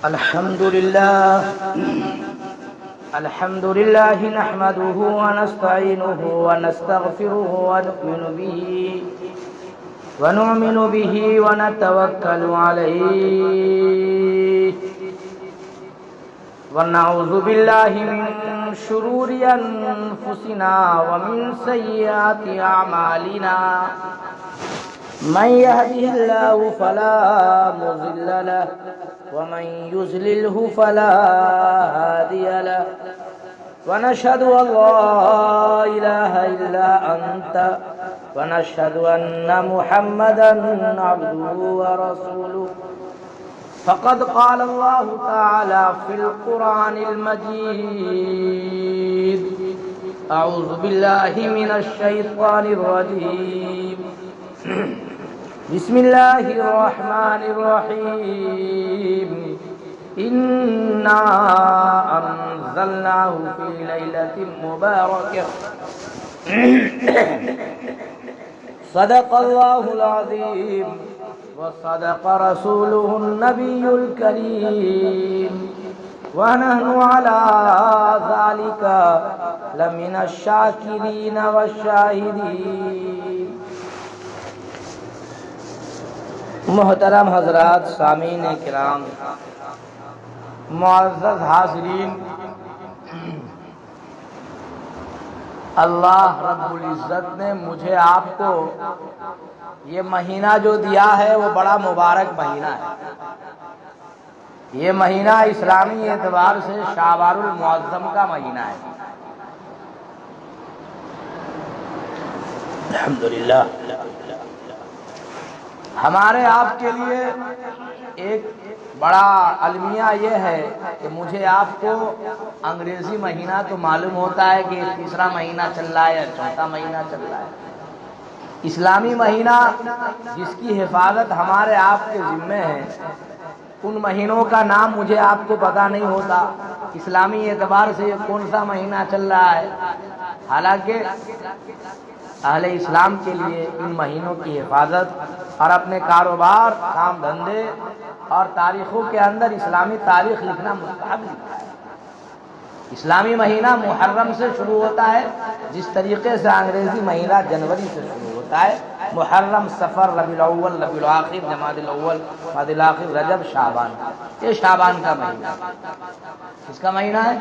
الحمد لله نحمده ونستعينه ونستغفره ونؤمن به ونتوكل عليه ونعوذ بالله من شرور أنفسنا ومن سيئات أعمالنا من يهده الله فلا مضل له ومن يضلله فلا هادي له ونشهد أن لا إله إلا أنت ونشهد أن محمدا عبده ورسوله فقد قال الله تعالى في القرآن المجيد أعوذ بالله من الشيطان الرجيم بسم الله الرحمن الرحيم إنا أنزلناه في ليلة مباركة صدق الله العظيم وصدق رسوله النبي الكريم ونحن على ذلك لمن الشاكرين والشاهدين. محترم حضرات، سامعین کرام، معزز حاضرین، اللہ رب العزت نے مجھے آپ کو یہ مہینہ جو دیا ہے وہ بڑا مبارک مہینہ ہے. یہ مہینہ اسلامی اعتبار سے شعبان المعظم کا مہینہ ہے. الحمدللہ. ہمارے آپ کے لیے ایک بڑا المیہ یہ ہے کہ مجھے آپ کو انگریزی مہینہ تو معلوم ہوتا ہے کہ تیسرا مہینہ چل رہا ہے یا چوتھا مہینہ چل رہا ہے. اسلامی مہینہ جس کی حفاظت ہمارے آپ کے ذمے ہے، ان مہینوں کا نام مجھے آپ کو پتہ نہیں ہوتا اسلامی اعتبار سے یہ کون سا مہینہ چل رہا ہے. حالانکہ اہل اسلام کے لیے ان مہینوں کی حفاظت اور اپنے کاروبار، کام دھندے اور تاریخوں کے اندر اسلامی تاریخ لکھنا مستحب لکھا ہے. اسلامی مہینہ محرم سے شروع ہوتا ہے، جس طریقے سے انگریزی مہینہ جنوری سے شروع ہوتا ہے. محرم، صفر، ربیع الاول، ربیع الاخر، جمادی الاول، جمادی الاخر، رجب، شعبان. یہ شعبان کا مہینہ ہے. کس کا مہینہ ہے؟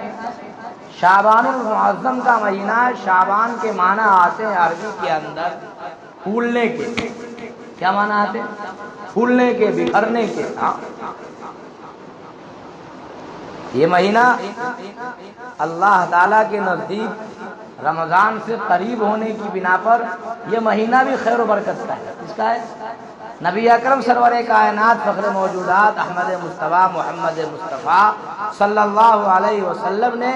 شعبان المعظم کا مہینہ ہے. شعبان کے معنی آتے ہیں عربی کے اندر پھولنے کے. کیا معنی آتے ہیں؟ پھولنے کے، بکھرنے کے. یہ مہینہ اللہ تعالیٰ کے نزدیک رمضان سے قریب ہونے کی بنا پر یہ مہینہ بھی خیر و برکت کا ہے. اس کا ہے نبی اکرم سرور کائنات فخر موجودات احمد مصطفیٰ محمد مصطفیٰ صلی اللہ علیہ وسلم نے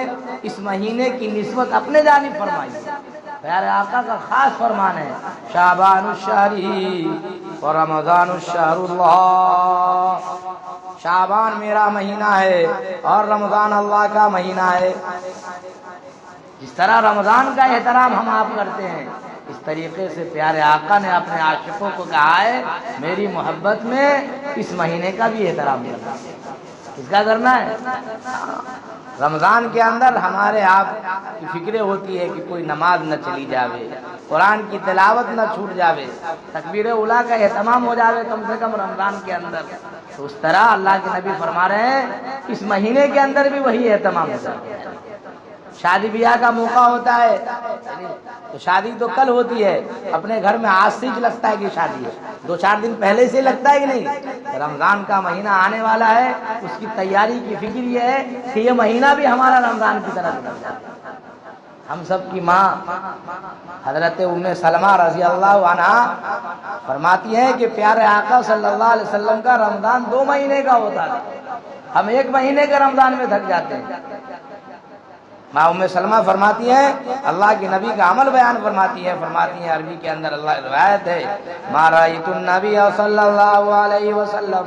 اس مہینے کی نسبت اپنے جانب فرمائی. پیارے آقا کا خاص فرمان ہے، شعبان الشہر و رمضان الشہر اللہ. شعبان میرا مہینہ ہے اور رمضان اللہ کا مہینہ ہے. جس طرح رمضان کا احترام ہم آپ کرتے ہیں، اس طریقے سے پیارے آقا نے اپنے عاشقوں کو کہا ہے میری محبت میں اس مہینے کا بھی احترام کرنا. اس کا کرنا ہے. رمضان کے اندر ہمارے آپ کی فکریں ہوتی ہے کہ کوئی نماز نہ چلی جاوے، قرآن کی تلاوت نہ چھوٹ جاوے، تکبیر اولیٰ کا اہتمام ہو جاوے کم سے کم رمضان کے اندر. تو اس طرح اللہ کے نبی فرما رہے ہیں اس مہینے کے اندر بھی وہی اہتمام ہوتا ہے. شادی بیاہ کا موقع ہوتا ہے تو شادی تو کل ہوتی ہے، اپنے گھر میں آج سے ہی لگتا ہے کہ شادی ہے. 2-4 دن پہلے سے لگتا ہے کہ نہیں؟ رمضان کا مہینہ آنے والا ہے، اس کی تیاری کی فکر یہ ہے کہ یہ مہینہ بھی ہمارا رمضان کی طرح گزر جائے. ہم سب کی ماں حضرت ام سلمہ رضی اللہ عنہا فرماتی ہیں کہ پیارے آقا صلی اللہ علیہ وسلم کا رمضان 2 مہینے کا ہوتا تھا، ہم 1 مہینے کے رمضان میں تھک جاتے ہیں. ماں ام سلمہ فرماتی ہیں، اللہ کے نبی کا عمل بیان فرماتی ہیں عربی کے اندر اللہ روایت ہے، ما رأیت النبی صلی اللہ علیہ وسلم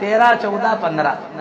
13, 14, 15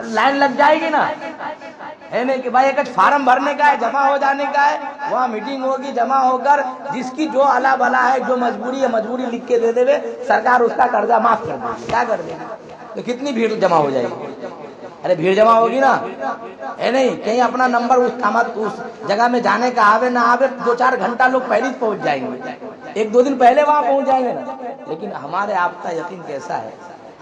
لائن لگ جائے گی نا، ہے نہیں کہ بھائی ایک فارم بھرنے کا ہے، جمع ہو جانے کا ہے، وہاں میٹنگ ہوگی، جمع ہو کر جس کی جو الا بلا ہے، جو مجبوری ہے مجبوری لکھ کے دے دے، سرکار اس کا قرضہ معاف کر دے گی. کیا کر دے گی؟ تو کتنی بھیڑ جمع ہو جائے گی. ارے بھیڑ جمع ہوگی نا، ہے نہیں. کہیں اپنا نمبر اس جگہ میں جانے کا آوے نہ آوے، 2-4 گھنٹہ لوگ پہلے ہی پہنچ جائیں گے، 1-2 دن پہلے وہاں پہنچ جائیں گے نا. لیکن ہمارے آپ کا یقین کیسا ہے؟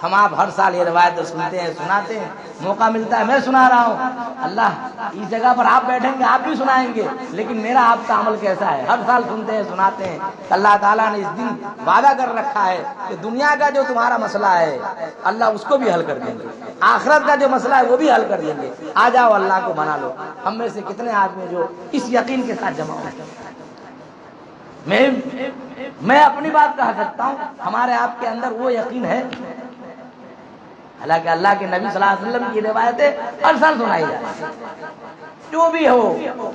ہم آپ ہر سال یہ روایت سنتے ہیں، سناتے ہیں، موقع ملتا ہے میں سنا رہا ہوں. اللہ اس جگہ پر آپ بیٹھیں گے آپ بھی سنائیں گے، لیکن میرا آپ کا عمل کیسا ہے؟ ہر سال سنتے ہیں، سناتے ہیں. اللہ تعالیٰ نے اس دن وعدہ کر رکھا ہے کہ دنیا کا جو تمہارا مسئلہ ہے اللہ اس کو بھی حل کر دیں گے، آخرت کا جو مسئلہ ہے وہ بھی حل کر دیں گے. آ جاؤ اللہ کو منا لو. ہم میں سے کتنے آدمی جو اس یقین کے ساتھ جمع ہوتے ہیں؟ میں اپنی بات کہہ سکتا ہوں، ہمارے آپ کے اندر وہ یقین ہے. حالانکہ اللہ کے نبی صلی اللہ علیہ وسلم کی روایتیں ہر سال سنائی جاتی ہیں. جو بھی ہو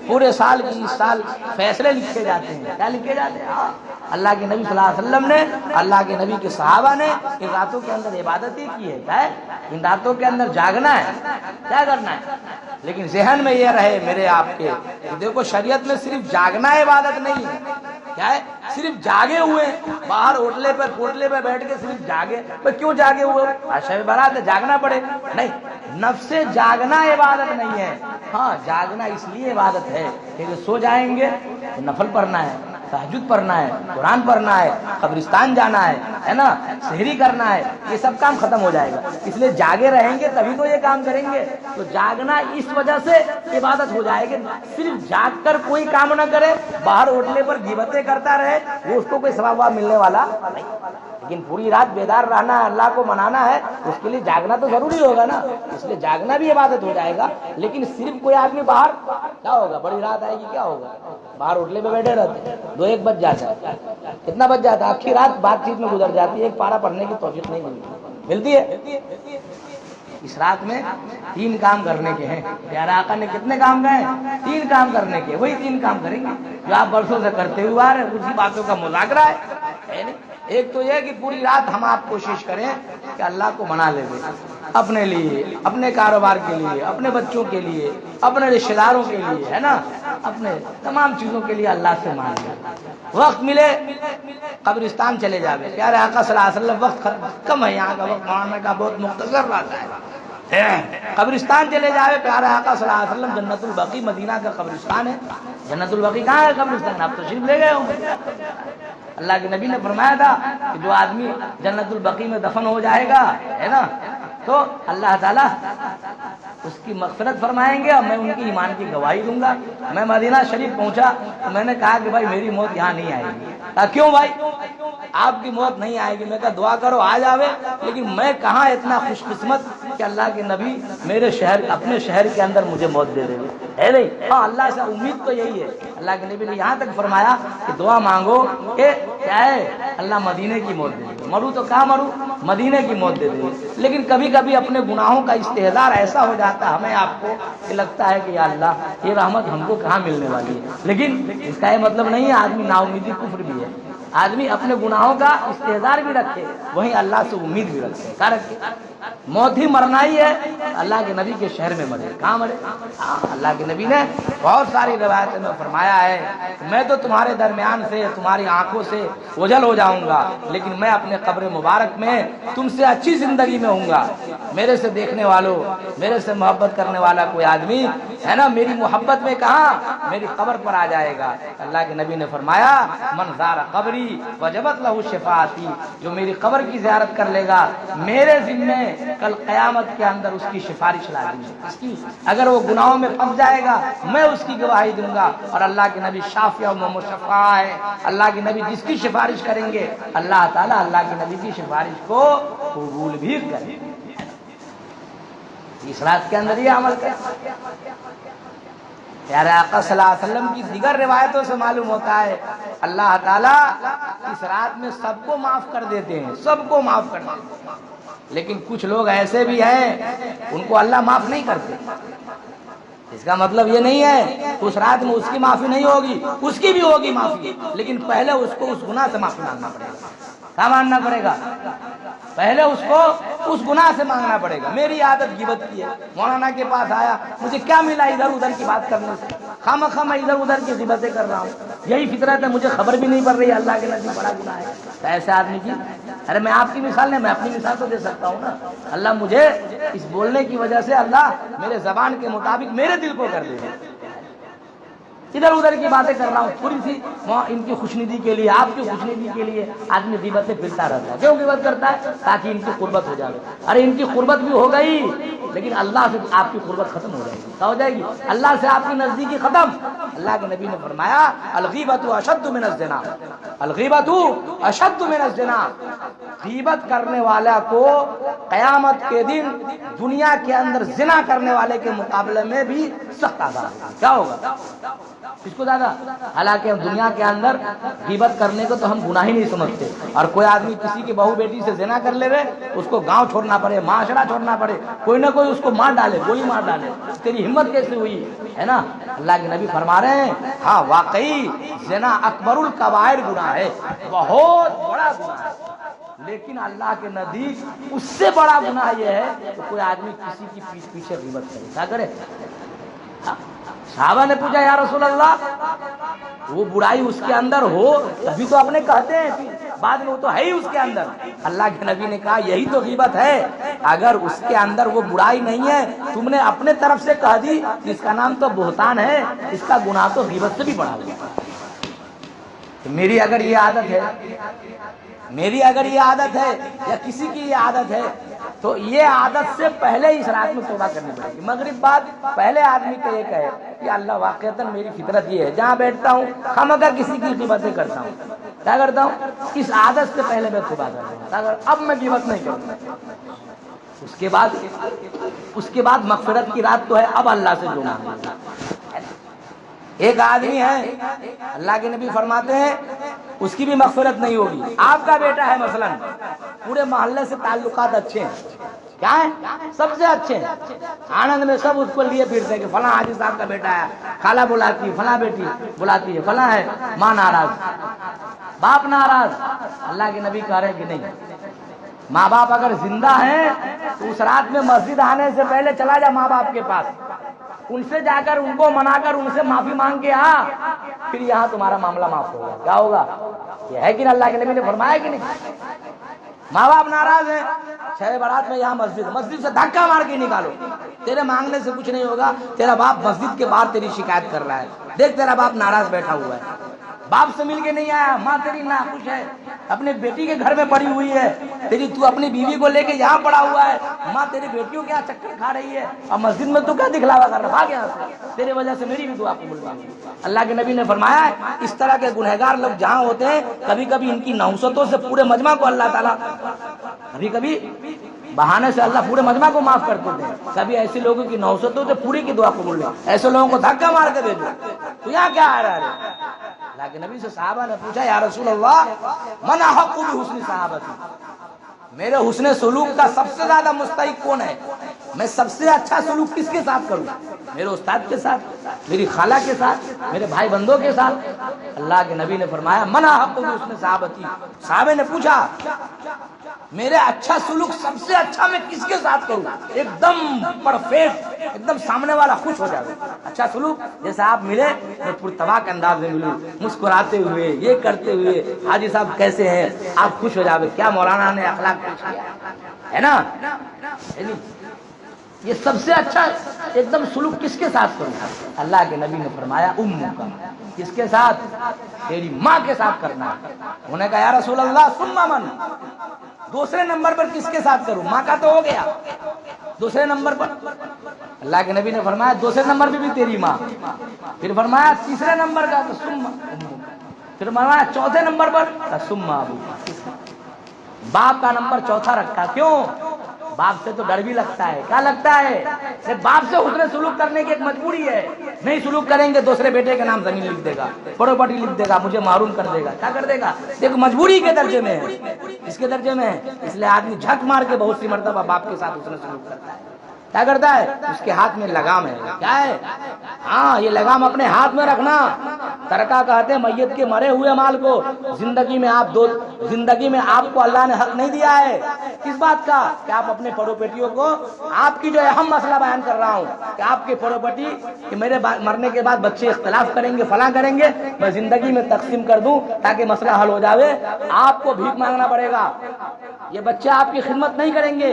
پورے سال کی اس سال فیصلے لکھے جاتے ہیں. کیا لکھے جاتے ہیں؟ اللہ کے نبی صلی اللہ علیہ وسلم نے، اللہ کے نبی کے صحابہ نے ان راتوں کے اندر عبادت ہی کی ہے. کیا ہے؟ ان راتوں کے اندر جاگنا ہے. کیا کرنا ہے؟ لیکن ذہن میں یہ رہے میرے آپ کے کہ دیکھو شریعت میں صرف جاگنا عبادت نہیں ہے. کیا ہے؟ صرف جاگے ہوئے باہر ہوٹلے پر پوٹلے پہ بیٹھ کے صرف جاگے، کیوں جاگے ہوئے؟ شب برات ہے جاگنا پڑے؟ نہیں، نفس سے جاگنا عبادت نہیں ہے. ہاں جاگنا اس لیے عبادت ہے کہ سو جائیں گے تو نفل پڑھنا ہے، تہجد پڑھنا ہے، قرآن پڑھنا ہے، قبرستان جانا ہے نا، سحری کرنا ہے، یہ سب کام ختم ہو جائے گا. اس لیے جاگے رہیں گے تبھی تو یہ کام کریں گے. تو جاگنا اس وجہ سے عبادت ہو جائے گی. صرف جاگ کر کوئی کام نہ کرے، باہر ہوٹلے پر غیبتیں کرتا رہے، وہ اس کو کوئی ثواب ملنے والا نہیں. لیکن پوری رات بیدار رہنا ہے، اللہ کو منانا ہے، اس کے لیے جاگنا تو ضروری ہوگا نا. اس لیے جاگنا بھی عبادت ہو جائے گا. لیکن صرف کوئی آدمی باہر کیا ہوگا، بڑی رات آئے گی کیا ہوگا، باہر ہوٹلے پہ بیٹھے رہتے ہیں، 2-1 بج جاتا ہے. کتنا بج جاتا ہے؟ آخری رات بات چیت میں گزر جاتی ہے، ایک پارا پڑھنے کی توفیق نہیں ملتی ہے. اس رات میں 3 کام کرنے کے ہیں. پیارے آقا نے کتنے کام کہے؟ 3 کام کرنے کے. وہی 3 کام کریں گے جو آپ برسوں سے کرتے ہوئے آ رہے ہیں. اسی باتوں کا مذاکرہ ہے. ایک تو یہ کہ پوری رات ہم آپ کوشش کریں کہ اللہ کو منا لیں، اپنے لیے، اپنے کاروبار کے لیے، اپنے بچوں کے لیے، اپنے رشتہ داروں کے لیے، ہے نا، اپنے تمام چیزوں کے لیے اللہ سے مان لیں. وقت ملے قبرستان چلے جاوے. پیارے آقا صلی اللہ علیہ وسلم وقت کم ہے، یہاں کا وقت ماننے کا بہت مختصر رہتا ہے. قبرستان چلے جاوے. پیارے آقا صلی اللہ علیہ وسلم جنت البقیع مدینہ کا قبرستان ہے. جنت البقیع کہاں ہے قبرستان؟ آپ تشریف لے گئے ہوں گے. اللہ کے نبی نے فرمایا تھا کہ جو آدمی جنت البقیع میں دفن ہو جائے گا، ہے نا، تو اللہ تعالیٰ اس کی مغفرت فرمائیں گے اور میں ان کی ایمان کی گواہی دوں گا. میں مدینہ شریف پہنچا تو میں نے کہا کہ بھائی میری موت یہاں نہیں آئے گی. کہا کیوں بھائی آپ کی موت نہیں آئے گی؟ میں کہا دعا کرو آ جاوے. لیکن میں کہاں اتنا خوش قسمت کہ اللہ کے نبی میرے شہر، اپنے شہر کے اندر مجھے موت دے دے گے، ہے نہیں. ہاں اللہ سے امید تو یہی ہے. اللہ کے نبی نے یہاں تک فرمایا کہ دعا مانگو کہ کیا ہے اللہ مدینے کی موت دے دے. مروں تو کہاں مروں، مدینے کی موت دے دے. لیکن کبھی کبھی اپنے گناہوں کا استحضار ایسا ہو جاتا ہے ہمیں آپ کو کہ لگتا ہے کہ یا اللہ یہ رحمت ہم کو کہاں ملنے والی ہے. لیکن اس کا یہ مطلب نہیں ہے آدمی نا امیدی کفر بھی ہے. آدمی اپنے گناہوں کا استحضار بھی رکھے، وہیں اللہ سے امید بھی رکھے. کیا رکھے؟ موت ہی مرنا ہی ہے. اللہ کے نبی کے شہر میں مرے. کہاں مرے؟ اللہ کے نبی نے بہت ساری روایتوں میں فرمایا ہے کہ میں تو تمہارے درمیان سے، تمہاری آنکھوں سے اوجھل ہو جاؤں گا، لیکن میں اپنے قبر مبارک میں تم سے اچھی زندگی میں ہوں گا. میرے سے دیکھنے والوں، میرے سے محبت کرنے والا کوئی آدمی ہے نا، میری محبت میں کہاں میری قبر پر آ جائے گا. اللہ کے نبی نے فرمایا من زار قبری وجبت لہ شفاعتی، جو میری قبر کی زیارت کر لے گا میرے ذمے کل قیامت کے اندر اس کی سفارش لازم ہے. اس کی اگر وہ گناہوں میں پھنس جائے گا میں اس کی گواہی دوں گا. اور اللہ کے نبی شافع و مشفع ہے. اللہ کے نبی جس کی سفارش کریں گے اللہ تعالیٰ اللہ کے نبی کی سفارش کو قبول بھی کریں گے. اس رات کے اندر یہ عمل کریں. پیارے آقا صلی اللہ علیہ وسلم کی دیگر روایتوں سے معلوم ہوتا ہے اللہ تعالیٰ اس رات میں سب کو معاف کر دیتے ہیں، سب کو معاف کر دیتے ہیں. لیکن کچھ لوگ ایسے بھی ہیں ان کو اللہ معاف نہیں کرتے. اس کا مطلب یہ نہیں ہے اس رات میں اس کی معافی نہیں ہوگی، اس کی بھی ہوگی معافی، لیکن پہلے اس کو اس گناہ سے معافی مانگنا پڑے گا. کیا ماننا پڑے گا؟ پہلے اس کو اس گناہ سے مانگنا پڑے گا. میری عادت غیبت کی ہے، مولانا کے پاس آیا، مجھے کیا ملا ادھر ادھر کی بات کرنے سے؟ خواہ میں ادھر ادھر کی غیبتیں کر رہا ہوں. یہی فطرت ہے، مجھے خبر بھی نہیں پڑ رہی اللہ کے نزدیک بڑا گناہ ہے. تو ایسے آدمی کی ارے میں آپ کی مثال نہیں، میں اپنی مثال تو دے سکتا ہوں نا. اللہ مجھے اس بولنے کی وجہ سے اللہ میرے زبان کے مطابق میرے دل کو کر دے گا. ادھر ادھر کی باتیں کر رہا ہوں تھوڑی سی ان کی خوشنودی کے لیے، آپ کی خوشنودی کے لیے آدمی غیبتیں پھرتا رہتا ہے. کیوں غیبت کرتا ہے؟ تاکہ ان کی قربت ہو جائے. ارے ان کی قربت بھی ہو گئی، لیکن اللہ سے آپ کی قربت ختم ہو جائے گی. کیا ہو جائے گی؟ اللہ سے آپ کی نزدیکی ختم. اللہ کے نبی نے فرمایا الغیبۃ اشد من الزنا، الغیبۃ اشد من الزنا. غیبت کرنے والا کو قیامت کے دن دنیا کے اندر زنا کرنے والے کے مقابلے میں بھی سخت عذاب ہوگا. کیا ہوگا؟ اس کو زیادہ. حالانکہ ہم دنیا کے اندر غیبت کرنے کو تو ہم گناہ ہی نہیں سمجھتے، اور کوئی آدمی کسی کی بہو بیٹی سے زنا کر لے اس کو گاؤں چھوڑنا پڑے، معاشرہ چھوڑنا پڑے، کوئی نہ کوئی اس کو مار ڈالے، گولی مار ڈالے. تیری ہمت کیسے ہوئی ہے نا؟ اللہ کے نبی فرما رہے ہیں ہاں واقعی زنا اکبر الکبائر گناہ ہے، بہت بڑا گناہ ہے. لیکن اللہ کے نزدیک اس سے بڑا گناہ یہ ہے کہ کوئی آدمی کسی کی پیٹھ پیچھے غیبت کرے. کیا کرے؟ صحابہ نے پوچھا یا رسول اللہ وہ برائی اس کے اندر ہو تبھی تو اپنے کہتے ہیں، بعد میں وہ تو ہے ہی اس کے اندر. اللہ کے نبی نے کہا یہی تو غیبت ہے. اگر اس کے اندر وہ برائی نہیں ہے، تم نے اپنے طرف سے کہہ دی، اس کا نام تو بہتان ہے، اس کا گناہ تو غیبت سے بھی بڑا ہوا. میری اگر یہ عادت ہے، میری اگر یہ عادت ہے یا کسی کی یہ عادت ہے تو یہ عادت سے پہلے اس رات میں توبہ کرنی پڑے گی. مغرب بعد پہلے آدمی کو یہ کہے کہ اللہ واقعتاً میری فطرت یہ ہے، جہاں بیٹھتا ہوں خامخواہ کسی کی غیبتیں کرتا ہوں. کیا کرتا ہوں؟ اس عادت سے پہلے میں توبہ کرتا ہوں. اگر اب میں غیبت نہیں کروں گا. اس کے بعد مغفرت کی رات تو ہے، اب اللہ سے جڑنا. ایک آدمی ہے اللہ کے نبی فرماتے ہیں اس کی بھی مغفرت نہیں ہوگی. آپ کا بیٹا ہے مثلا، پورے محلے سے تعلقات اچھے ہیں، کیا ہے؟ سب سے اچھے ہیں، آنند میں سب اس کو لیے پھرتے ہیں کہ فلاں حاجی صاحب کا بیٹا ہے، خالہ بلاتی ہے، فلاں بیٹی بلاتی ہے، فلاں ہے. ماں ناراض، باپ ناراض. اللہ کے نبی کہہ رہے ہیں کہ نہیں، ماں باپ اگر زندہ ہیں تو اس رات میں مسجد آنے سے پہلے چلا جا ماں باپ کے پاس، ان سے جا کر ان کو منا کر ان سے معافی مانگ کے آ، پھر یہاں تمہارا معاملہ معاف ہوگا. کیا ہوگا؟ یہ ہے کہ نہیں؟ اللہ کے نبی نے فرمایا کہ نہیں؟ ماں باپ ناراض ہیں، شب برات میں یہاں مسجد سے دھکا مار کے نکالو، تیرے مانگنے سے کچھ نہیں ہوگا. تیرا باپ مسجد کے باہر تیری شکایت کر رہا ہے، دیکھ تیرا باپ ناراض بیٹھا ہوا ہے، باپ سے مل کے نہیں آیا، ماں تیری ناخوش ہے، اپنے بیٹی کے گھر میں پڑی ہوئی ہے، تو اپنی بیوی کو لے کے یہاں پڑا ہوا ہے، ماں تیری بیٹیوں کیا چکر کھا رہی ہے، اور مسجد میں تو کیا دکھلاوا کر رہا، بھاگ یہاں سے، تیرے وجہ سے میری بھی دعا قبول ہوگی. اللہ کے نبی نے فرمایا اس طرح کے گنہگار لوگ جہاں ہوتے ہیں کبھی کبھی ان کی نحوستوں سے پورے مجمع کو اللہ تعالیٰ کبھی کبھی بہانے سے اللہ پورے مجمع کو معاف کر دیتے ہیں. کبھی ایسے لوگوں کی نحوستوں سے پوری کی دعا قبول لے، ایسے لوگوں کو دھکا مار کے بھیجو. تو یہاں کیا آ رہا ہے؟ اللہ کے نبی سے صحابہ نے پوچھا یا رسول اللہ من احق بحسن صحابتی، میرے حسن سلوک کا سب سے زیادہ مستحق کون ہے؟ میں سب سے اچھا سلوک کس کے ساتھ کروں؟ میرے استاد کے ساتھ، میری خالہ کے ساتھ، میرے بھائی بندوں کے ساتھ؟ اللہ کے نبی نے فرمایا من احق بحسن صحابتی. صحابہ نے پوچھا میرے اچھا سلوک سب سے اچھا میں کس کے ساتھ کروں؟ ایک دم پرفیکٹ، ایک دم سامنے والا خوش ہو جائے. اچھا سلوک جیسے آپ ملے میں پرتواک انداز میں ملوں، مسکراتے ہوئے، یہ کرتے ہوئے حاجی صاحب کیسے ہیں، آپ خوش ہو جاوے. کیا مولانا نے اخلاق پیش کیا ہے نا؟ یہ سب سے اچھا ایک دم سلوک کس کے ساتھ کروں؟ اللہ کے نبی نے فرمایا امّو کا. کس کے ساتھ؟ تیری ماں کے ساتھ کرنا ہے. انہوں نے کہا یا رسول اللہ ثم من، دوسرے نمبر پر کس کے ساتھ کروں؟ ماں کا تو ہو گیا، دوسرے نمبر پر اللہ کے نبی نے فرمایا دوسرے نمبر پہ بھی تیری ماں. پھر فرمایا تیسرے نمبر کا تو ثم امّو، پھر فرمایا چوتھے نمبر پر ثم ابو. باپ کا نمبر چوتھا رکھا. کیوں؟ باپ سے تو ڈر بھی لگتا ہے. کیا لگتا ہے؟ باپ سے حسن سلوک کرنے کی ایک مجبوری ہے. نہیں سلوک کریں گے دوسرے بیٹے کے نام زمین لکھ دے گا، پراپرٹی لکھ دے گا، مجھے محروم کر دے گا. کیا کر دے گا؟ دیکھ مجبوری کے درجے میں ہے، اس کے درجے میں ہے. اس لیے آدمی جھک مار کے بہت سی مرتبہ باپ کے ساتھ حسن سلوک کرتا ہے. کیا کرتا ہے؟ اس کے ہاتھ میں لگام ہے. کیا ہے؟ ہاں یہ لگام اپنے ہاتھ میں رکھنا. ترکہ کہتے ہیں میت کے مرے ہوئے مال کو زندگی میں آپ کو اللہ نے حق نہیں دیا ہے. کس بات کا؟ کہ آپ اپنے پروپرٹیوں کو، آپ کی جو اہم مسئلہ بیان کر رہا ہوں کہ آپ کے پروپرٹی کہ میرے مرنے کے بعد بچے اختلاف کریں گے، فلاں کریں گے، میں زندگی میں تقسیم کر دوں تاکہ مسئلہ حل ہو جاوے. آپ کو بھیک مانگنا پڑے گا. یہ بچے آپ کی خدمت نہیں کریں گے،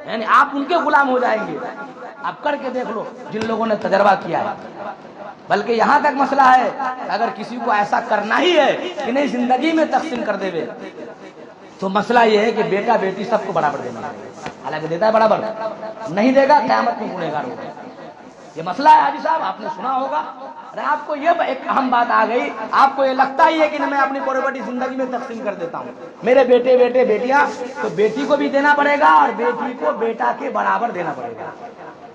یعنی آپ ان کے غلام ہو جائیں گے. آپ کر کے دیکھ لو جن لوگوں نے تجربہ کیا ہے. بلکہ یہاں تک مسئلہ ہے اگر کسی کو ایسا کرنا ہی ہے کہ نہیں زندگی میں تقسیم کر دے بے، تو مسئلہ یہ ہے کہ بیٹا بیٹی سب کو برابر دینا ہے. حالانکہ دیتا ہے برابر، نہیں دے گا قیامت میں گنہگار ہوگا. یہ مسئلہ ہے حاجی صاحب، آپ نے سنا ہوگا. ارے آپ کو یہ ایک اہم بات آ گئی، آپ کو یہ لگتا ہی ہے کہ میں اپنی پراپرٹی زندگی میں تقسیم کر دیتا ہوں، میرے بیٹے بیٹے بیٹیاں، تو بیٹی کو بھی دینا پڑے گا اور بیٹی کو بیٹا کے برابر دینا پڑے گا.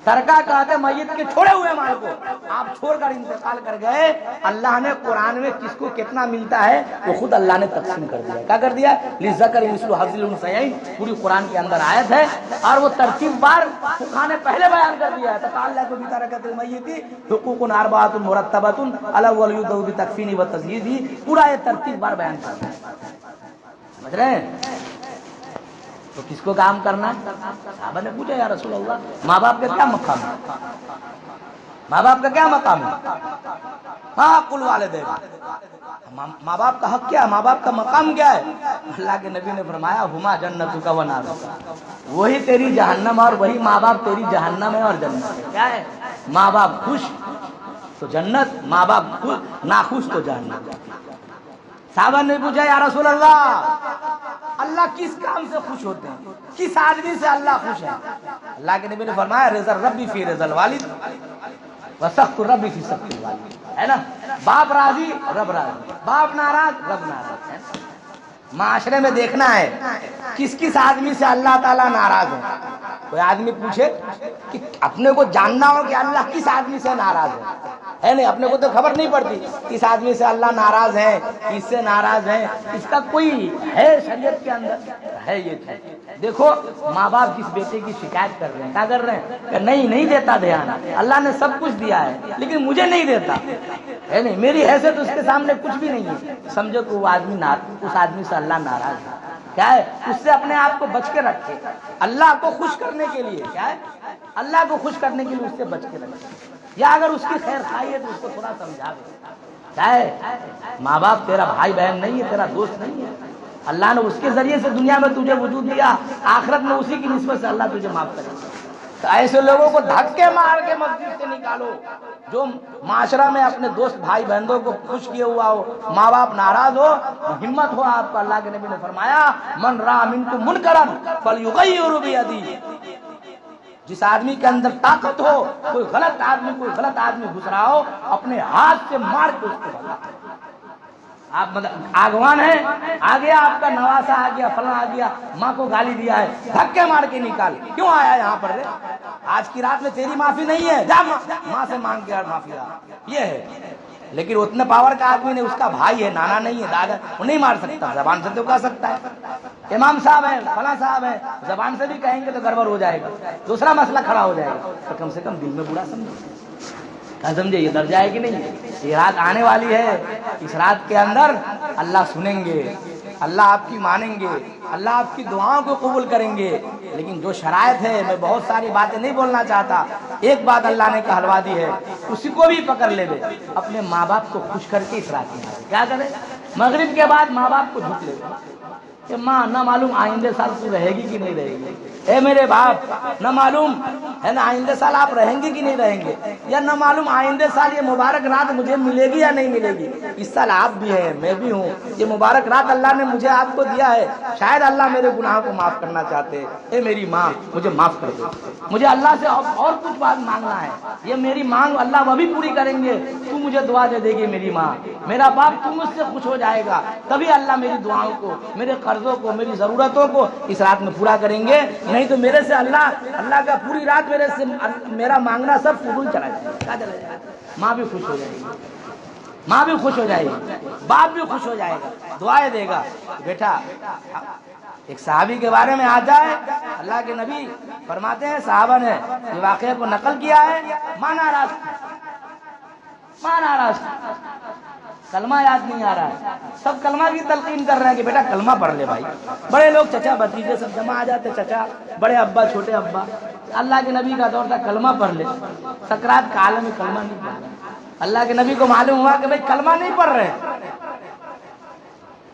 ترکہ کہتے میت کے چھوڑے ہوئے مال کو آپ چھوڑ کر انتقال کر گئے، اللہ نے قرآن میں کس کو کتنا ملتا ہے وہ خود اللہ نے تقسیم کر دیا. کیا کر دیا؟ للذکر مثل حظ الانثیین، پوری قرآن کے اندر آیت ہے اور وہ ترتیب بار فقہاء نے پہلے بیان کر دیا ہے. تتعلق بترکۃ المیت حقوق اربعۃ مرتبۃ علی الولی ذو بتکفین و تزییج، پورا یہ ترتیب بار بیان کر دیا. سمجھ رہے ہیں؟ تو کس کو کام کرنا ہے؟ صحابہ نے پوچھا یا رسول اللہ ماں باپ کا کیا مقام ہے؟ ماں باپ کا کیا مقام ہے؟ ہاں حق الوالدین، ماں باپ کا حق کیا ہے؟ ماں باپ کا مقام کیا ہے؟ اللہ کے نبی نے فرمایا ہما جنتک و نارک، وہی تیری جہنم اور وہی ماں باپ تیری جہنم ہے اور جنت ہے. کیا ہے؟ ماں باپ خوش تو جنت، ماں باپ ناخوش تو جہنم. صحابہ نے پوچھا یا رسول اللہ کس کام سے خوش ہوتے ہیں، کس آدمی سے اللہ خوش ہے؟ اللہ کے نبی نے فرمایا رضا ربی فی رضا الوالد وسخط ربی فی سخط الوالد. ہے نا؟ باپ راضی رب راضی، باپ ناراض رب ناراض. ہے معاشرے میں دیکھنا ہے کس کس آدمی سے اللہ تعالیٰ ناراض ہے. کوئی آدمی پوچھے کہ اپنے کو جاننا ہو کہ اللہ کس آدمی سے ناراض ہے نہیں؟ اپنے کو تو خبر نہیں پڑتی کس آدمی سے اللہ ناراض ہے، کس سے ناراض ہے. اس کا کوئی ہے شریعت کے اندر ہے؟ یہ چیز دیکھو، ماں باپ جس بیٹے کی شکایت کر رہے ہیں، کیا کر رہے ہیں کہ نہیں دیتا دھیان، اللہ نے سب کچھ دیا ہے لیکن مجھے نہیں دیتا ہے نہیں، میری حیثیت اس کے سامنے کچھ بھی نہیں ہے. سمجھو کہ وہ آدمی اس آدمی سے اللہ ناراض ہے. کیا ہے؟ اس سے اپنے آپ کو بچ کے رکھے. اللہ کو خوش کرنے کے لیے، کیا ہے؟ اللہ کو خوش کرنے کے لیے اس سے بچ کے رکھے، یا اگر اس کی خیر خواہی ہے تو اس کو تھوڑا سمجھا دے. کیا ہے؟ ماں باپ تیرا بھائی بہن نہیں ہے، تیرا دوست نہیں ہے. اللہ نے اس کے ذریعے سے دنیا میں تجھے وجود دیا، آخرت میں اسی کی نسبت سے اللہ تجھے معاف کرے گا. تو ایسے لوگوں کو دھکے مار کے مسجد سے نکالو جو معاشرہ میں اپنے دوست بھائی بہنوں کو خوش کیے ہوا ہو، ماں باپ ناراض ہو، ہمت ہو آپ کا. اللہ کے نبی نے فرمایا من رأى منکم منکرا فلیغیرہ بیدیہ، جس آدمی کے اندر طاقت ہو، کوئی غلط آدمی گھس رہا ہو، اپنے ہاتھ سے مار کے اس کو بھگا. آپ آگوان ہیں، آ گیا آپ کا نواسا، آ گیا فلاں، آ گیا ماں کو گالی دیا ہے، دھکے مار کے نکال. کیوں آیا یہاں پر رے؟ آج کی رات میں تیری معافی نہیں ہے، جا ماں سے مانگ کے معافی. یہ ہے. لیکن اتنے پاور کا آدمی نہیں، اس کا بھائی ہے، نانا نہیں ہے، دادا، وہ نہیں مار سکتا، زبان سے تو کہہ سکتا ہے امام صاحب ہے فلاں صاحب ہے، زبان سے بھی کہیں گے تو گڑبڑ ہو جائے گا، دوسرا مسئلہ کھڑا ہو جائے گا. تو کم سے کم دل میں برا سمجھے یہ درجہ ہے کہ نہیں؟ یہ رات آنے والی ہے، اس رات کے اندر اللہ سنیں گے، اللہ آپ کی مانیں گے، اللہ آپ کی دعاؤں کو قبول کریں گے. لیکن جو شرائط ہے، میں بہت ساری باتیں نہیں بولنا چاہتا، ایک بات اللہ نے کہلوا دی ہے، اسی کو بھی پکڑ لے دے. اپنے ماں باپ کو خوش کر کے اس رات میں کیا کرے؟ مغرب کے بعد ماں باپ کو جھوٹ لے دے کہ ماں نہ معلوم آئندہ سال تو رہے گی کہ نہیں رہے گی، اے میرے باپ نہ معلوم ہے نا آئندہ سال آپ رہیں گے کہ نہیں رہیں گے، یا نہ معلوم آئندہ سال یہ مبارک رات مجھے ملے گی یا نہیں ملے گی. اس سال آپ بھی ہیں، میں بھی ہوں، یہ مبارک رات اللہ نے مجھے آپ کو دیا ہے، شاید اللہ میرے گناہوں کو معاف کرنا چاہتے ہیں. اے میری ماں مجھے معاف کر دو، مجھے اللہ سے اور کچھ بات مانگنا ہے، یہ میری مانگ اللہ وہ بھی پوری کریں گے. تو مجھے دعا دے دے گی میری ماں، میرا باپ تو مجھ سے خوش ہو جائے گا، تبھی اللہ میری دعاؤں کو، میرے قرضوں کو، میری ضرورتوں کو اس رات میں پورا کریں گے. نہیں تو میرے سے اللہ کا پوری رات میرے سے میرا مانگنا سب فضول چلا جائے گا. ماں بھی خوش ہو جائے گی، ماں بھی خوش ہو جائے گی، باپ بھی خوش ہو جائے گا، دعائیں دے گا. بیٹا ایک صحابی کے بارے میں آتا ہے، اللہ کے نبی فرماتے ہیں صحابہ نے یہ واقعے کو نقل کیا ہے، ماں ناراض کلمہ یاد نہیں آ رہا ہے، سب کلمہ کی تلقین کر رہے ہیں کہ بیٹا کلمہ پڑھ لے بھائی، بڑے لوگ چچا بھتیجے سب جمع آ جاتے، چچا بڑے ابا چھوٹے ابا، اللہ کے نبی کا دور تھا کلمہ پڑھ لے، سکرات کا عالم میں کلمہ نہیں پڑھ رہا، اللہ کے نبی کو معلوم ہوا کہ بھائی کلمہ نہیں پڑھ رہے،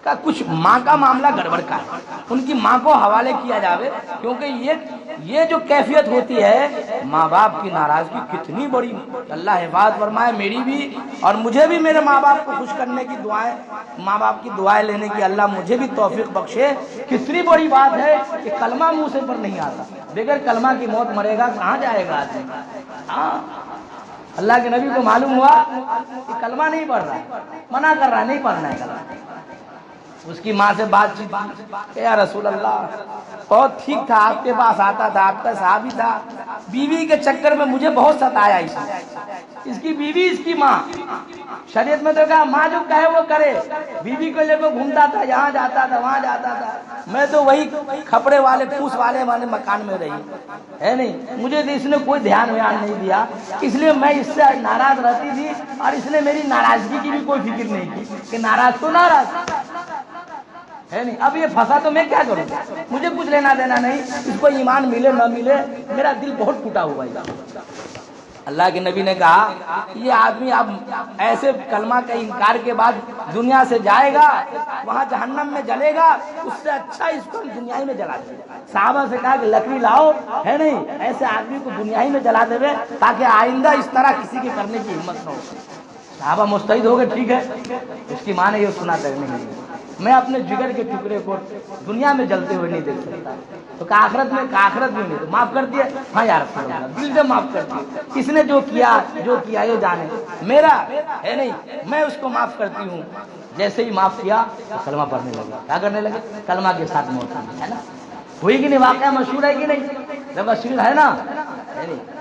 کا کچھ ماں کا معاملہ گڑبڑ کا ہے، ان کی ماں کو حوالے کیا جاوے، کیونکہ یہ جو کیفیت ہوتی ہے ماں باپ کی ناراضگی کتنی بڑی، اللہ حفاظت فرمائے میری بھی اور مجھے بھی میرے ماں باپ کو خوش کرنے کی دعائیں، ماں باپ کی دعائیں لینے کی اللہ مجھے بھی توفیق بخشے، کتنی بڑی بات ہے کہ کلمہ منہ سے پر نہیں آتا، بغیر کلمہ کی موت مرے گا کہاں جائے گا آدمی، ہاں اللہ کے نبی کو معلوم ہوا کہ کلمہ نہیں پڑھ رہا، منع کر رہا نہیں پڑھنا ہے کلمہ، اس کی ماں سے بات چیت کہ یا رسول اللہ بہت ٹھیک تھا، آپ کے پاس آتا تھا، آپ کا صحابی تھا، بیوی کے چکر میں مجھے بہت ستایا، اس کی بیوی اس کی ماں، شریعت میں تو کہا ماں جو کہے وہ کرے، بیوی کو لے کے گھومتا تھا، یہاں جاتا تھا وہاں جاتا تھا، میں تو وہی کھپڑے والے پھوس والے مکان میں رہی ہے نہیں، مجھے اس نے کوئی دھیان ویان نہیں دیا، اس لیے میں اس سے ناراض رہتی تھی اور اس نے میری ناراضگی کی بھی کوئی فکر نہیں کی کہ ناراض تو ناراض ہے نہیں، اب یہ پھنسا تو میں کیا کروں، مجھے کچھ لینا دینا نہیں، اس کو ایمان ملے نہ ملے میرا دل بہت ٹوٹا ہوا ہے۔ اللہ کے نبی نے کہا یہ آدمی اب ایسے کلمہ کا انکار کے بعد دنیا سے جائے گا، وہاں جہنم میں جلے گا، اس سے اچھا اس کو دنیا ہی میں جلا دے۔ صحابہ سے کہا کہ لکڑی لاؤ، ہے نہیں ایسے آدمی کو دنیا ہی میں جلا دے تاکہ آئندہ اس طرح کسی کے کرنے کی ہمت نہ ہو۔ صحابہ مستعد ہو گئے، ٹھیک ہے، اس کی ماں نے یہ سنا کرنے کے لیے میں اپنے جگر کے ٹکڑے کو دنیا میں جلتے ہوئے نہیں دیکھ سکتا، تو آخرت میں نہیں تو معاف کر دیا، ہاں یار دل سے معاف کر دیا، کس نے جو کیا یہ جانے، میرا ہے نہیں، میں اس کو معاف کرتی ہوں۔ جیسے ہی معاف کیا تو کلمہ پڑھنے لگے، کیا کرنے لگے، کلمہ کے ساتھ موت ہے نا، ہوئی کہ نہیں، واقعہ مشہور ہے کہ نہیں، جب مشہور ہے نا،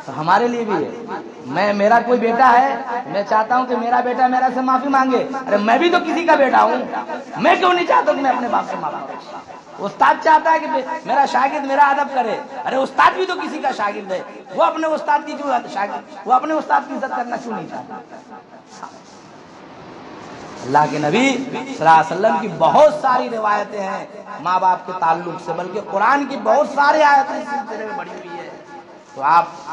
تو ہمارے لیے بھی ہے، میرا کوئی بیٹا ہے، میں چاہتا ہوں کہ میرا بیٹا میرا سے معافی مانگے، ارے میں بھی تو کسی کا بیٹا ہوں، میں کیوں نہیں چاہتا کہ میں اپنے باپ سے معافی مانگوں، استاد چاہتا ہے کہ میرا شاگرد میرا ادب کرے، ارے استاد بھی تو کسی کا شاگرد ہے، وہ اپنے استاد کی وہ اپنے استاد کی عزت کرنا کیوں نہیں چاہتا۔ اللہ کے نبی صلی اللہ علیہ وسلم کی بہت ساری روایتیں ہیں ماں باپ کے تعلق سے، بلکہ قرآن کی بہت ساری آیتیں اس سلسلے میں بڑھی ہوئی ہے، تو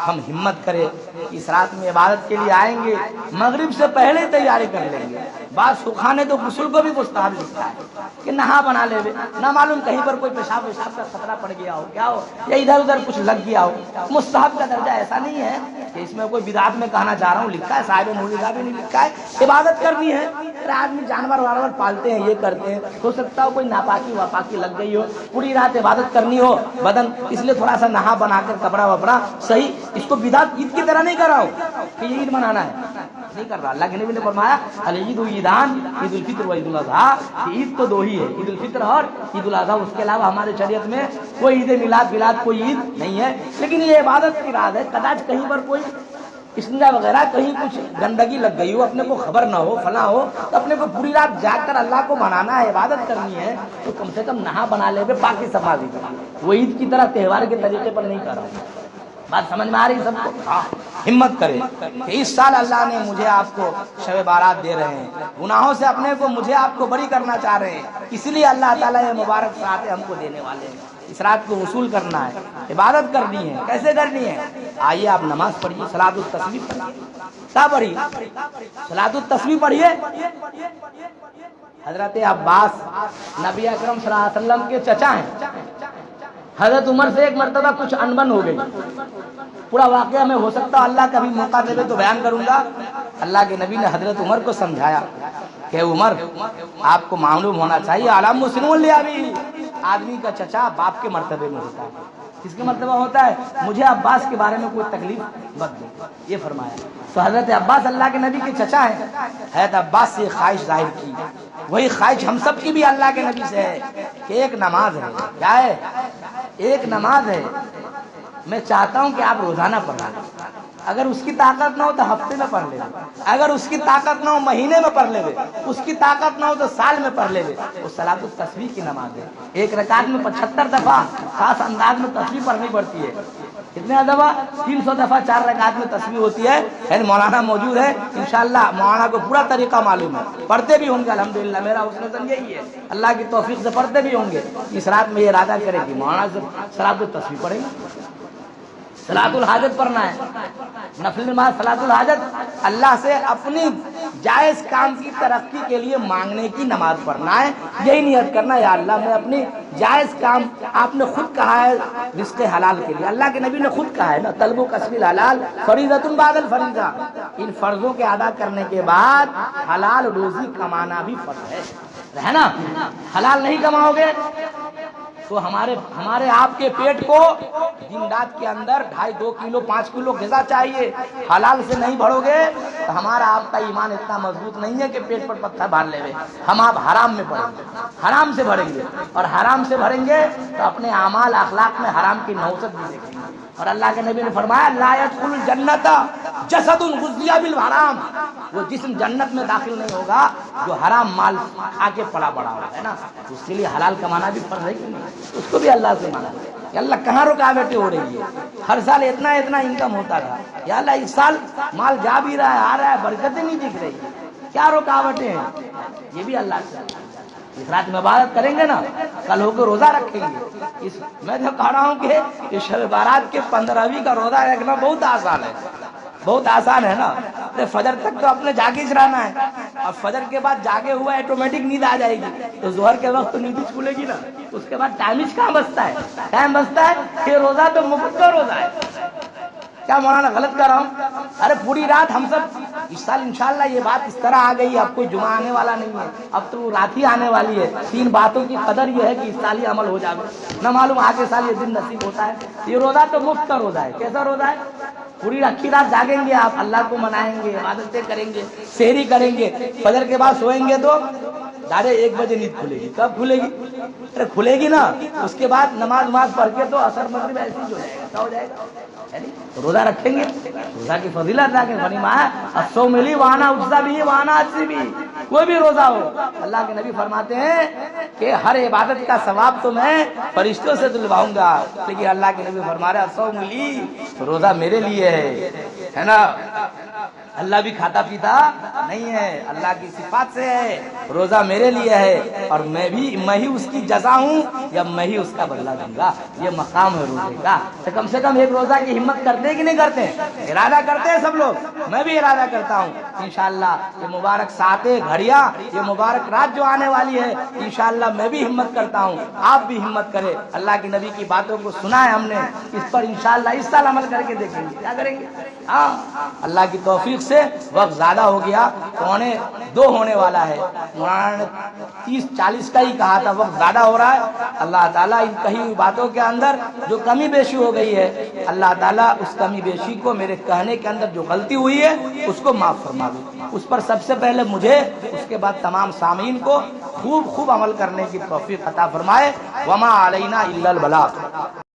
ہم ہمت کریں، اس رات میں عبادت کے لیے آئیں گے، مغرب سے پہلے تیاری کر لیں گے، بعض سکھانے تو غسل کو بھی مستحب لکھا ہے کہ نہا بنا لے، نہ معلوم کہیں پر کوئی پیشاب کا خطرہ پڑ گیا ہو، کیا ہو، یا ادھر ادھر کچھ لگ گیا ہو، مستحب کا درجہ ایسا نہیں ہے کہ اس میں کوئی بدعت میں کہنا چاہ رہا ہوں، لکھا ہے صاحب موجودہ بھی نہیں لکھا ہے، عبادت کرنی ہے، آدمی جانور وانور پالتے ہیں، یہ کرتے ہیں، ہو سکتا ہو کوئی ناپاکی واپاکی لگ گئی ہو، پوری رات عبادت کرنی ہو بدن، اس لیے تھوڑا سا نہا بنا کر کپڑا وپڑا صحیح، اس کو بدعت عید کی طرح نہیں کر رہا ہو کہ یہ عید منانا ہے، نہیں کر رہا، اللہ کے نبی نے فرمایا العید عیدان، عید الفطر و عید الاضحیٰ، عید تو دو ہی ہے، عید الفطر اور عید الاضحیٰ، اس کے علاوہ ہمارے شریعت میں کوئی عید میلاد کوئی عید نہیں ہے، لیکن یہ عبادت کی رات ہے، کداچ کہیں پر کوئی استنجا وغیرہ کہیں کچھ گندگی لگ گئی ہو، اپنے کو خبر نہ ہو، فلاں ہو، تو اپنے کو پوری رات جاگ کر اللہ کو منانا ہے، عبادت کرنی ہے، تو کم سے کم نہا بنا لے، باقی صفائی کرنا، وہ عید کی طرح تہوار کے طریقے پر نہیں کر رہا ہوں، بات سمجھ میں آ رہی سب کو؟ ہمت کرے کہ اس سال اللہ نے مجھے آپ کو شب بارات دے رہے ہیں، گناہوں سے اپنے کو مجھے آپ کو بری کرنا چاہ رہے ہیں، اس لیے اللہ تعالیٰ یہ مبارک ساعتیں ہم کو دینے والے ہیں، اس رات کو وصول کرنا ہے، عبادت کرنی ہے، کیسے کرنی ہے؟ آئیے آپ نماز پڑھیے، صلاۃ التسبیح پڑھیے، کیا پڑھیے؟ صلاۃ التسبیح پڑھیے۔ حضرت عباس نبی اکرم صلی اللہ علیہ وسلم کے چچا ہیں، حضرت عمر سے ایک مرتبہ کچھ انبن ہو گئی، پورا واقعہ میں ہو سکتا اللہ کبھی موقع دے تو بیان کروں گا۔ اللہ کے نبی نے حضرت عمر کو سمجھایا کہ عمر آپ کو معلوم ہونا چاہیے، علام مسلم بھی آدمی کا چچا باپ کے مرتبے میں ہوتا ہے، کس کے مرتبہ ہوتا ہے؟ مجھے عباس کے بارے میں کوئی تکلیف مت دو، یہ فرمایا۔ تو حضرت عباس اللہ کے نبی کے چچا ہیں، حضرت عباس سے خواہش ظاہر کی، وہی خواہش ہم سب کی بھی اللہ کے نبی سے ہے کہ ایک نماز ہے، کیا ہے؟ ایک نماز ہے، میں چاہتا ہوں کہ آپ روزانہ پڑھیں، اگر اس کی طاقت نہ ہو تو ہفتے میں پڑھ لے، اگر اس کی طاقت نہ ہو مہینے میں پڑھ لے، اس کی طاقت نہ ہو تو سال میں پڑھ لے، وہ صلاۃ التسبیح کی نماز ہے۔ ایک رکعت میں 75 دفعہ خاص انداز میں تسبیح پڑھنی پڑتی ہے۔ کتنے دفعہ؟ 300 دفعہ 4 رکعت میں تسبیح ہوتی ہے۔ یعنی مولانا موجود ہے، انشاءاللہ مولانا کو پورا طریقہ معلوم ہے، پڑھتے بھی ہوں گے الحمدللہ، میرا حسن ظن یہی ہے، اللہ کی توفیق سے پڑھتے بھی ہوں گے۔ اس رات میں یہ ارادہ کرے کہ مولانا سے صلاۃ التسبیح پڑھیں گے، صلاۃ الحاجت پڑھنا ہے، نفل نماز صلاۃ الحاجت اللہ سے اپنی جائز کام کی ترقی کے لیے مانگنے کی نماز پڑھنا ہے۔ یہی نیت کرنا، یا اللہ میں اپنی جائز کام، آپ نے خود کہا ہے رزق حلال کے لیے، اللہ کے نبی نے خود کہا ہے نا، طلب کسب الحلال فریضۃ بعد الفریضہ، ان فرضوں کے ادا کرنے کے بعد حلال روزی کمانا بھی فرض ہے نا۔ حلال نہیں کماؤ گے تو ہمارے آپ کے پیٹ کو دن رات کے اندر 2.5 کلو 5 کلو غذا چاہیے، حلال سے نہیں بڑھو گے تو ہمارا آپ کا ایمان اتنا مضبوط نہیں ہے کہ پیٹ پر پتھر بھار لے، ہم آپ حرام میں بڑھیں گے، حرام سے بڑھیں گے، اور حرام سے بڑھیں گے تو اپنے اعمال اخلاق میں حرام کی نوسط بھی دیکھیں گے۔ اور اللہ کے نبی نے فرمایا لا يدخل الجنت جسد غذی بالحرام، وہ جسم جنت میں داخل نہیں ہوگا جو حرام مال کھا کے پلا بڑا ہوا ہے نا۔ اس کے لیے حلال کمانا بھی فرض ہے کہ نہیں، اس کو بھی اللہ سے مانا کہ اللہ کہاں رکاوٹیں ہو رہی ہے، ہر سال اتنا انکم ہوتا تھا، یا اللہ اس سال مال جا بھی رہا ہے، آ رہا ہے، برکتیں نہیں دکھ رہی، کیا رکاوٹیں ہیں؟ یہ بھی اللہ سے۔ اس رات میں عبادت کریں گے نا، کل ہو کے روزہ رکھیں گے۔ میں تو کہہ رہا ہوں کہ شب بارات کے 15ویں کا روزہ رکھنا بہت آسان ہے، بہت آسان ہے نا۔ فجر تک تو اپنے جاگے رہنا ہے، اور فجر کے بعد جاگے ہوا آٹومیٹک نیند آ جائے گی، تو ظہر کے وقت تو نیند کھلے گی نا، اس کے بعد ٹائم کہاں بچتا ہے؟ ٹائم بچتا ہے کہ روزہ تو مفت کا روزہ ہے۔ کیا مولانا غلط کر رہا ہوں؟ ارے پوری رات ہم سب اس سال انشاءاللہ یہ بات اس طرح آ گئی، اب کوئی جمعہ آنے والا نہیں ہے، اب تو رات ہی آنے والی ہے۔ 3 باتوں کی قدر یہ ہے کہ اس سال ہی عمل ہو جائے، نہ معلوم آگے سال یہ دن نصیب ہوتا ہے۔ یہ روزہ تو مفت کا روزہ ہے۔ کیسا روزہ ہے؟ پوری اکھی رات جاگیں گے آپ، اللہ کو منائیں گے، عبادتیں کریں گے، سحری کریں گے، فجر کے بعد سوئیں گے تو 1:30 بجے نیند کھلے گی۔ کب کھلے گی؟ ارے کھلے گی نا، اس کے بعد نماز پڑھ کے تو عصر مغرب ایسے ہی ہو جائے گا، کیا ہو جائے گا؟ روزہ رکھیں گے، روزہ کی فضیلت اللہ کے فرمایا الصوم لی وانا اجزی بھی وانا اجزی بھی، کوئی بھی روزہ ہو، اللہ کے نبی فرماتے ہیں کہ ہر عبادت کا ثواب تو میں فرشتوں سے دلواؤں گا، لیکن اللہ کے نبی فرما رہے الصوم لی، روزہ میرے لیے ہے نا۔ اللہ بھی کھاتا پیتا نہیں ہے، اللہ کی صفات سے ہے، روزہ میرے لیے ہے، اور میں ہی اس کی جزا ہوں، یا میں ہی اس کا بدلہ دوں گا، یہ مقام ہے روزے کا۔ تو کم سے کم ایک روزہ کی ہمت کرتے کہ نہیں کرتے؟ ارادہ کرتے ہیں سب لوگ، میں بھی ارادہ کرتا ہوں انشاءاللہ یہ مبارک ساعتیں گھڑیاں، یہ مبارک رات جو آنے والی ہے انشاءاللہ میں بھی ہمت کرتا ہوں، آپ بھی ہمت کریں۔ اللہ کے نبی کی باتوں کو سنا ہے ہم نے، اس پر انشاءاللہ اس سال عمل کر کے دیکھیں گے، کیا کریں گے؟ ہاں اللہ کی توفیق سے وقت زیادہ ہو گیا، 1:45 ہونے والا ہے، مولانا نے 30-40 کا ہی کہا تھا، وقت زیادہ ہو رہا ہے۔ اللہ تعالیٰ ان کہی ہوئی باتوں کے اندر جو کمی بیشی ہو گئی ہے، اللہ تعالیٰ اس کمی بیشی کو، میرے کہنے کے اندر جو غلطی ہوئی ہے اس کو معاف فرما دو، اس پر سب سے پہلے مجھے، اس کے بعد تمام سامعین کو خوب عمل کرنے کی توفیق عطا فرمائے۔ وما علینا الا البلاغ۔